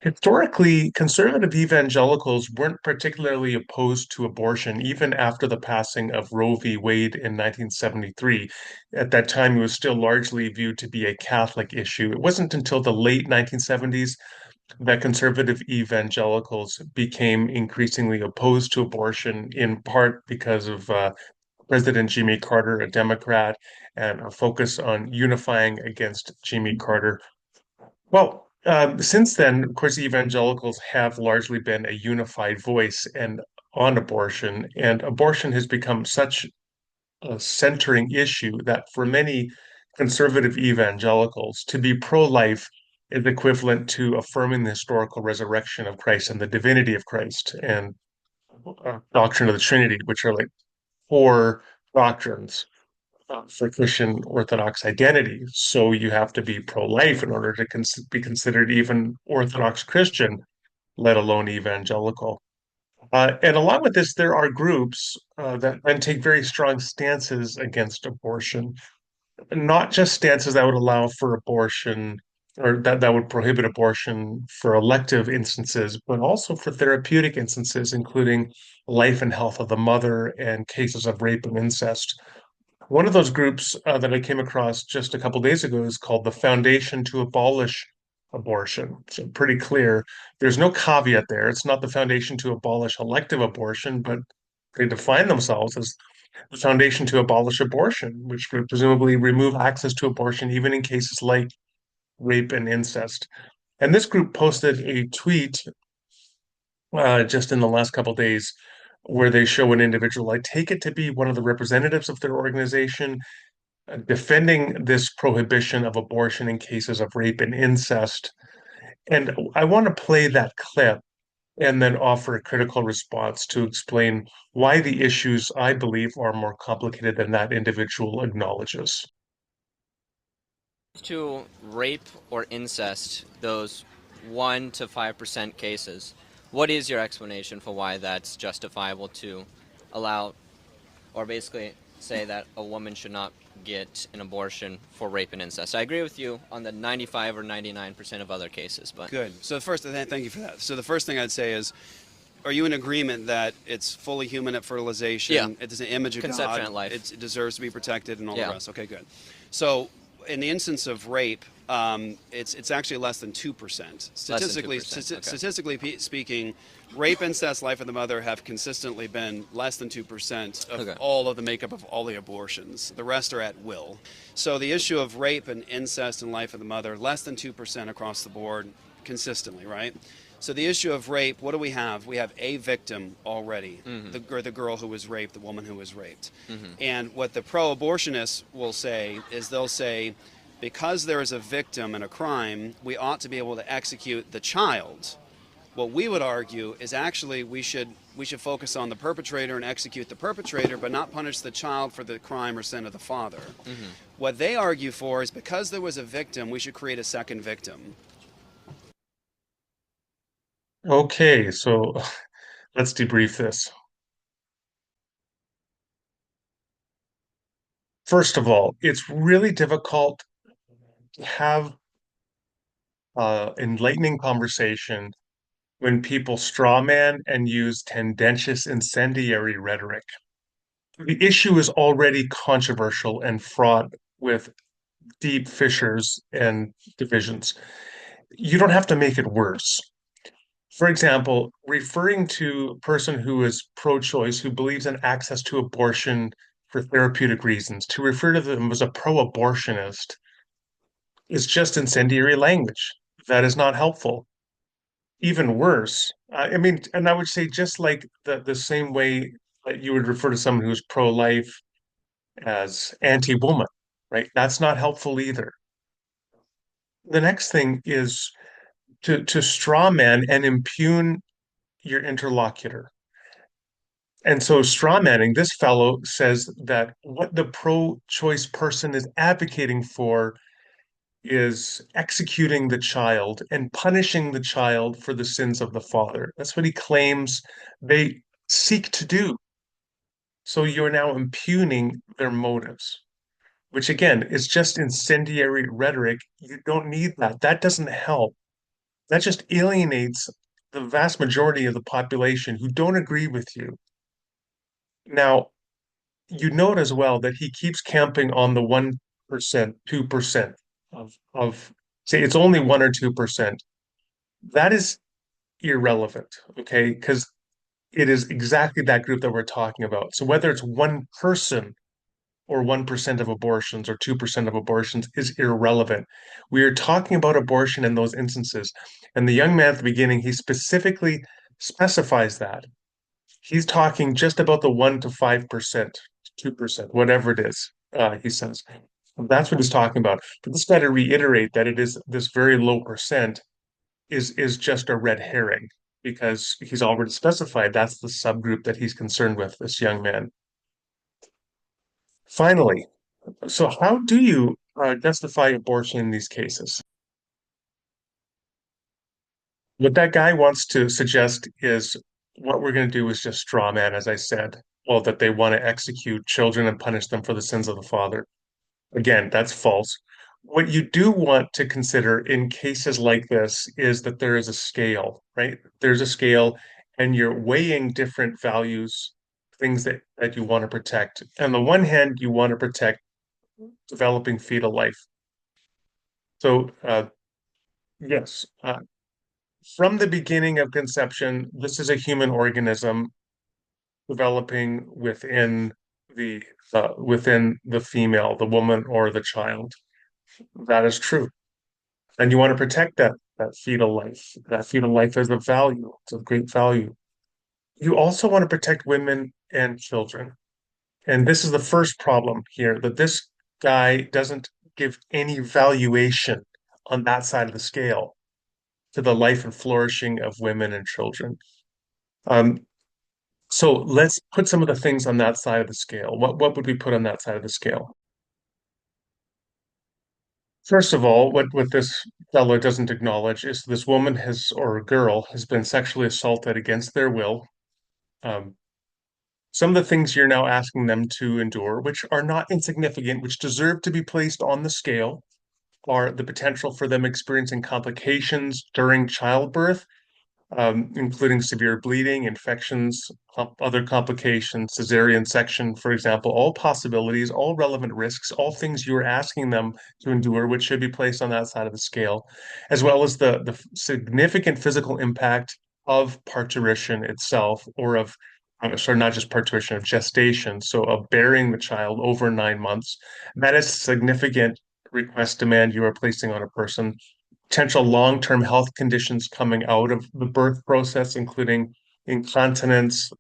Historically, conservative evangelicals weren't particularly opposed to abortion, even after the passing of Roe v. Wade in 1973. At that time, it was still largely viewed to be a Catholic issue. It wasn't until the late 1970s that conservative evangelicals became increasingly opposed to abortion, in part because of President Jimmy Carter, a Democrat, and a focus on unifying against Jimmy Carter. Well, since then, of course, evangelicals have largely been a unified voice and on abortion, and abortion has become such a centering issue that for many conservative evangelicals, to be pro-life is equivalent to affirming the historical resurrection of Christ and the divinity of Christ and doctrine of the Trinity, which are like core doctrines for Christian Orthodox identity. So you have to be pro-life in order to be considered even Orthodox Christian, let alone evangelical. And along with this, there are groups that then take very strong stances against abortion, not just stances that would allow for abortion or that would prohibit abortion for elective instances, but also for therapeutic instances, including life and health of the mother and cases of rape and incest. One of those groups that I came across just a couple days ago is called the Foundation to Abolish Abortion. So pretty clear. There's no caveat there. It's not the Foundation to Abolish Elective Abortion, but they define themselves as the Foundation to Abolish Abortion, which would presumably remove access to abortion even in cases like rape and incest. And this group posted a tweet just in the last couple days where they show an individual. I take it to be one of the representatives of their organization defending this prohibition of abortion in cases of rape and incest. And I want to play that clip and then offer a critical response to explain why the issues I believe are more complicated than that individual acknowledges. To rape or incest, those 1 to 5% cases, what is your explanation for why that's justifiable to allow, or basically say that a woman should not get an abortion for rape and incest? I agree with you on the 95 or 99% of other cases, but Good. So the first, thank you for that. So the first thing I'd say is, are you in agreement that it's fully human at yeah, fertilization? It is an image of conception God. at life. It deserves to be protected and all the Yeah. rest. Okay, good. So in the instance of rape, it's actually less than 2%. Less than 2%. Okay. Statistically speaking, rape, incest, life of the mother have consistently been less than 2% of Okay. all of the makeup of all the abortions. The rest are at will. So the issue of rape and incest and life of the mother, less than 2% across the board consistently, right? So the issue of rape, what do we have? We have a victim already, the girl who was raped, the woman who was raped. And what the pro-abortionists will say is they'll say, because there is a victim in a crime, we ought to be able to execute the child. What we would argue is actually we should focus on the perpetrator and execute the perpetrator, but not punish the child for the crime or sin of the father. What they argue for is because there was a victim, we should create a second victim. Okay, so let's debrief this. First of all, it's really difficult to have enlightening conversation when people strawman and use tendentious incendiary rhetoric. The issue is already controversial and fraught with deep fissures and divisions. You don't have to make it worse. For example, referring to a person who is pro-choice, who believes in access to abortion for therapeutic reasons, to refer to them as a pro-abortionist is just incendiary language. That is not helpful. Even worse, I mean, and I would say just like the same way that you would refer to someone who's pro-life as anti-woman, right? That's not helpful either. The next thing is to straw man and impugn your interlocutor. And so straw manning, this fellow says that what the pro-choice person is advocating for is executing the child and punishing the child for the sins of the father. That's what he claims they seek to do. So you're now impugning their motives, which again is just incendiary rhetoric. You don't need that. That doesn't help. That just alienates the vast majority of the population who don't agree with you. Now, you note as well that he keeps camping on the 1%, 2% of say it's only 1 or 2%. That is irrelevant, okay? Because it is exactly that group that we're talking about. So whether it's one person or 1% of abortions or 2% of abortions is irrelevant. We are talking about abortion in those instances. And the young man at the beginning, he specifically specifies that. He's talking just about the 1 to 5%, 2%, whatever it is, he says. That's what he's talking about. But this guy to reiterate that it is this very low percent is just a red herring because he's already specified that's the subgroup that he's concerned with, this young man. Finally, so how do you justify abortion in these cases? What that guy wants to suggest is what we're going to do is just straw man, as I said. Well, that they want to execute children and punish them for the sins of the father. Again, that's false. What you do want to consider in cases like this is that there is a scale, right? There's a scale, and you're weighing different values, things that you want to protect. On the one hand, you want to protect developing fetal life. So, yes, from the beginning of conception, this is a human organism developing within the female, the woman or the child. That is true. And you want to protect that fetal life. That fetal life is of value. It's of great value. You also want to protect women and children. And this is the first problem here, that this guy doesn't give any valuation on that side of the scale to the life and flourishing of women and children. Um, so let's put some of the things on that side of the scale. What would we put on that side of the scale? First of all, what this fellow doesn't acknowledge is this woman has or a girl has been sexually assaulted against their will. Um, some of the things you're now asking them to endure, which are not insignificant, which deserve to be placed on the scale, are the potential for them experiencing complications during childbirth, including severe bleeding, infections, other complications, cesarean section, for example, all possibilities, all relevant risks, all things you're asking them to endure, which should be placed on that side of the scale, as well as the significant physical impact of parturition itself, or of, sorry, not just parturition, of gestation, so of bearing the child over 9 months. That is significant request demand you are placing on a person, potential long-term health conditions coming out of the birth process, including incontinence,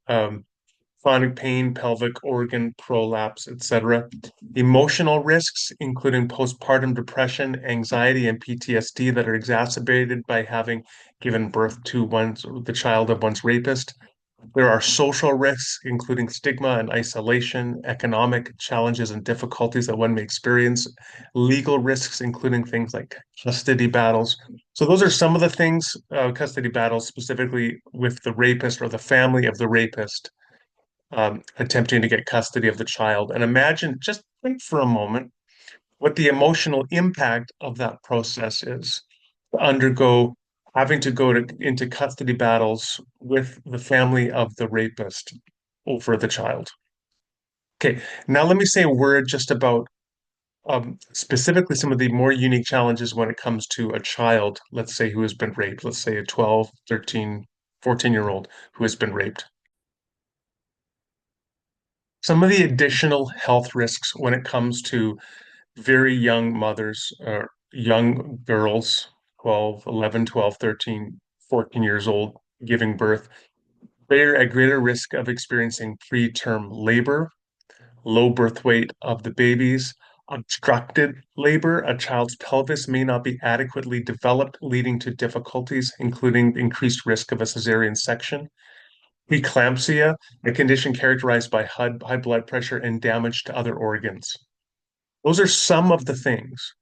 chronic pain, pelvic organ prolapse, etc. Emotional risks, including postpartum depression, anxiety, and PTSD that are exacerbated by having given birth to the child of one's rapist. There are social risks, including stigma and isolation, economic challenges and difficulties that one may experience, legal risks, including things like custody battles. So, those are some of the things, custody battles specifically with the rapist or the family of the rapist, attempting to get custody of the child. And imagine, just think for a moment, what the emotional impact of that process is to undergo having to into custody battles with the family of the rapist over the child. Okay, now let me say a word just about specifically some of the more unique challenges when it comes to a child, let's say, who has been raped, let's say a 12, 13, 14-year-old who has been raped. Some of the additional health risks when it comes to very young mothers or young girls, 12, 11, 12, 13, 14 years old, giving birth, they're at greater risk of experiencing preterm labor, low birth weight of the babies, obstructed labor. A child's pelvis may not be adequately developed, leading to difficulties, including increased risk of a cesarean section. Preeclampsia, a condition characterized by high blood pressure and damage to other organs. Those are some of the things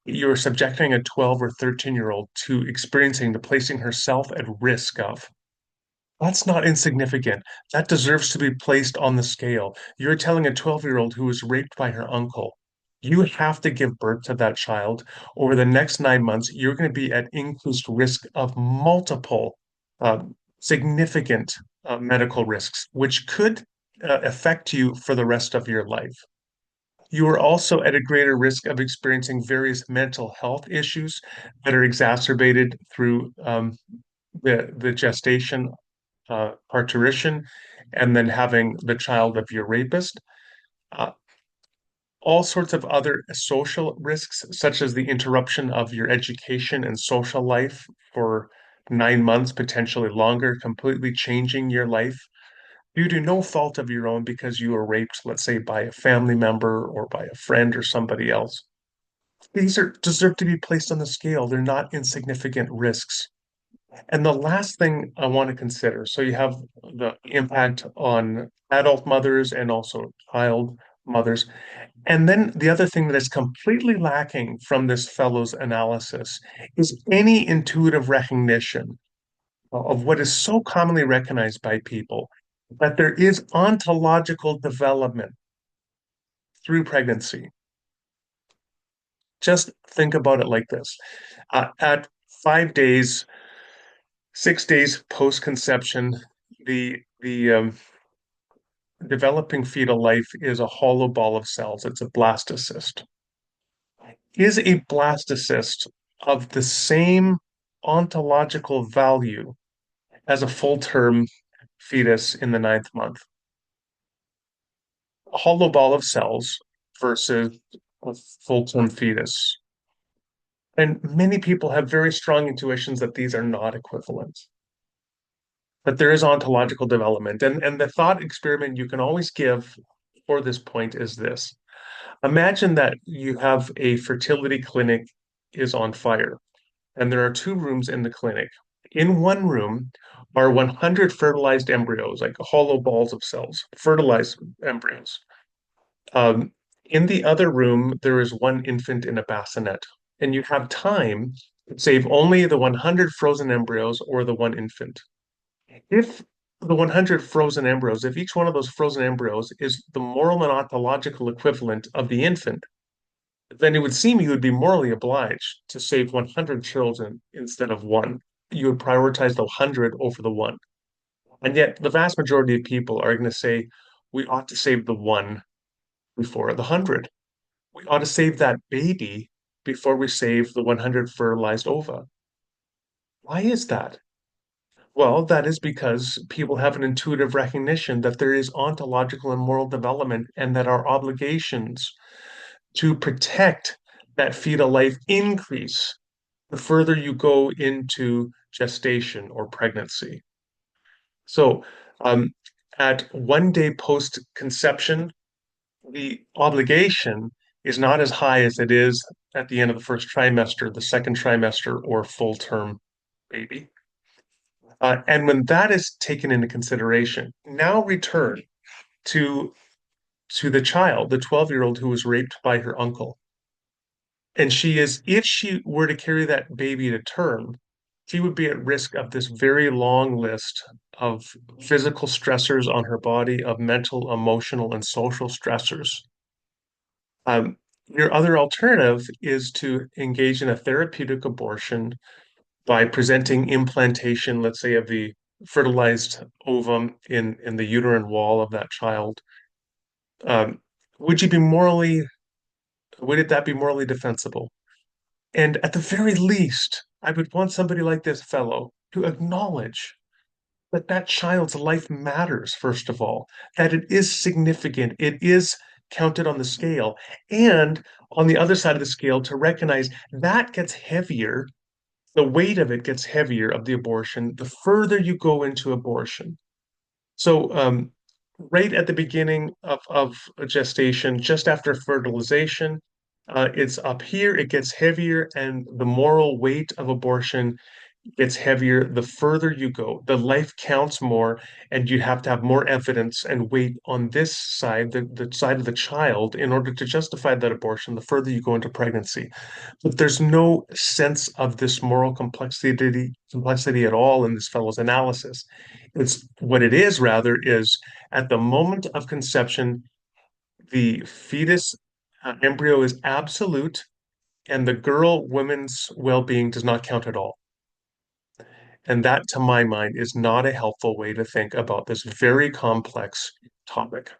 you're subjecting a 12 or 13-year-old to experiencing, to placing herself at risk of. That's not insignificant. That deserves to be placed on the scale. You're telling a 12-year-old who was raped by her uncle You have to give birth to that child. Over the next 9 months, you're going to be at increased risk of multiple uh, significant medical risks, which could affect you for the rest of your life. You are also at a greater risk of experiencing various mental health issues that are exacerbated through the gestation, parturition, and then having the child of your rapist. Uh, all sorts of other social risks, such as the interruption of your education and social life for 9 months, potentially longer, completely changing your life due to no fault of your own because you were raped, let's say, by a family member or by a friend or somebody else. These are deserve to be placed on the scale. They're not insignificant risks. And the last thing I want to consider, so you have the impact on adult mothers and also child mothers. And then the other thing that is completely lacking from this fellow's analysis is any intuitive recognition of what is so commonly recognized by people that there is ontological development through pregnancy. Just think about it like this. At 5 days, 6 days post-conception, the developing fetal life is a hollow ball of cells. It's a blastocyst. Is a blastocyst of the same ontological value as a full-term fetus in the ninth month? A hollow ball of cells versus a full-term fetus. And many people have very strong intuitions that these are not equivalent, that there is ontological development. And the thought experiment you can always give for this point is this. Imagine that you have a fertility clinic is on fire, and there are two rooms in the clinic. In one room are 100 fertilized embryos, like hollow balls of cells, fertilized embryos. Um, in the other room, there is one infant in a bassinet, and you have time to save only the 100 frozen embryos or the one infant. If the 100 frozen embryos, if each one of those frozen embryos is the moral and ontological equivalent of the infant, then it would seem you would be morally obliged to save 100 children instead of one. You would prioritize the 100 over the one. And yet, the vast majority of people are going to say we ought to save the one before the 100. We ought to save that baby before we save the 100 fertilized ova. Why is that? Well, that is because people have an intuitive recognition that there is ontological and moral development and that our obligations to protect that fetal life increase the further you go into gestation or pregnancy. So, um, at 1 day post conception, the obligation is not as high as it is at the end of the first trimester, the second trimester, or full term baby. And when that is taken into consideration, now return to the child, the 12-year-old who was raped by her uncle. And she is, if she were to carry that baby to term, she would be at risk of this very long list of physical stressors on her body, of mental, emotional, and social stressors. Your other alternative is to engage in a therapeutic abortion by presenting implantation, let's say, of the fertilized ovum in the uterine wall of that child. Um, would you be morally, would that be morally defensible? And at the very least, I would want somebody like this fellow to acknowledge that that child's life matters, first of all, that it is significant, it is counted on the scale, and on the other side of the scale, to recognize that gets heavier, the weight of it gets heavier of the abortion, the further you go into abortion. So, right at the beginning of a gestation, just after fertilization, it's up here, it gets heavier, and the moral weight of abortion gets heavier the further you go. The life counts more, and you have to have more evidence and weight on this side, the side of the child, in order to justify that abortion the further you go into pregnancy. But there's no sense of this moral complexity at all in this fellow's analysis. It's what it is rather is at the moment of conception, the fetus Embryo is absolute, and the girl woman's well-being does not count at all. And that, to my mind, is not a helpful way to think about this very complex topic.